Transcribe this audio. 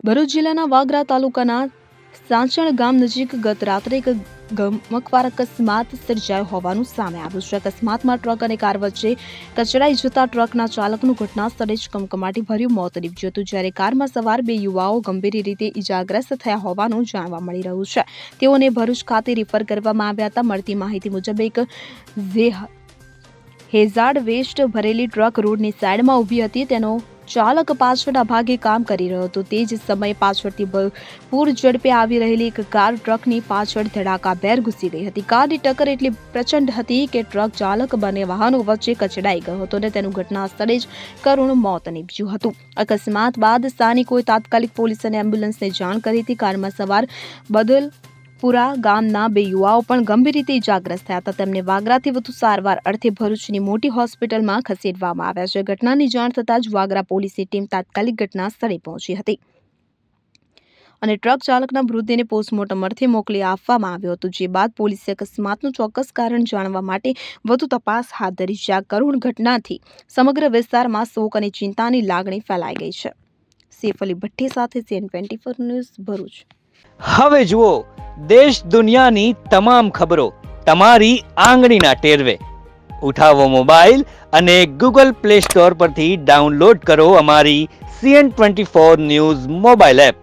ભરૂચ જિલ્લાના વાગરા તાલુકાના સાંચણ ગામ નજીક ગત રાત્રે એક ગમખ્વાર અકસ્માત સર્જાયો હોવાનું સામે આવ્યું છે। અકસ્માતમાં ટ્રક અને કાર વચ્ચે કચડાઈ જતા ટ્રકના ચાલકનું ઘટના સ્થળે જ કમકમાટી ભર્યું મોત નીપજ્યું હતું, જ્યારે કારમાં સવાર બે યુવાઓ ગંભીર રીતે ઇજાગ્રસ્ત થયા હોવાનું જાણવા મળી રહ્યું છે। તેઓને ભરૂચ ખાતે રિફર કરવામાં આવ્યા હતા। મળતી માહિતી મુજબ એક હેઝાર્ડ વેસ્ટ ભરેલી ટ્રક રોડની સાઈડમાં ઊભી હતી। તેનો ચાલક પાછળના ભાગે કામ કરી રહ્યો હતો। તે જ સમયે પાછળથી પૂર ઝડપે આવી રહેલી એક કાર ટ્રકની પાછળ ધડાકાભેર ઘૂસી ગઈ હતી। કારની ટક્કર એટલી પ્રચંડ હતી કે ટ્રક ચાલક બંને વાહનો વચ્ચે કચડાઈ ગયો હતો અને તેનું ઘટના સ્થળે જ કરુણ મોત નીપજ્યું હતું। અકસ્માત બાદ સ્થાનિકોએ તાત્કાલિક પોલીસ અને એમ્બ્યુલન્સને જાણ કરી હતી। કારમાં સવાર બદલપુરા ગામના બે યુવાઓ પણ ગંભીર રીતે ઇજાગ્રસ્ત થયા હતા। તેમને વાગરાથી વધુ સારવાર અર્થે ભરૂચની મોટી હોસ્પિટલમાં ખસેડવામાં આવ્યા છે। ઘટનાની જાણ થતાં જ વાગરા પોલીસની ટીમ તાત્કાલિક ઘટના સ્થળે પહોંચી હતી અને ટ્રક ચાલકના મૃતદેહને પોસ્ટમોર્ટમ અર્થે મોકલી આપવામાં આવ્યો હતો। જે બાદ પોલીસે અકસ્માતનું ચોક્કસ કારણ જાણવા માટે વધુ તપાસ હાથ ધરી છે। આ કરુણ ઘટનાથી સમગ્ર વિસ્તારમાં શોક અને ચિંતાની લાગણી ફેલાઈ ગઈ છે। સૈફ અલી ભટ્ટી સાથે CN24 ન્યૂઝ ભરૂચ। હવે જુઓ દેશ દુનિયાની તમામ ખબરો તમારી આંગળીના ટેરવે। ઉઠાવો મોબાઈલ અને ગૂગલ પ્લે સ્ટોર પરથી ડાઉનલોડ કરો અમારી CN24 ન્યૂઝ મોબાઈલ એપ।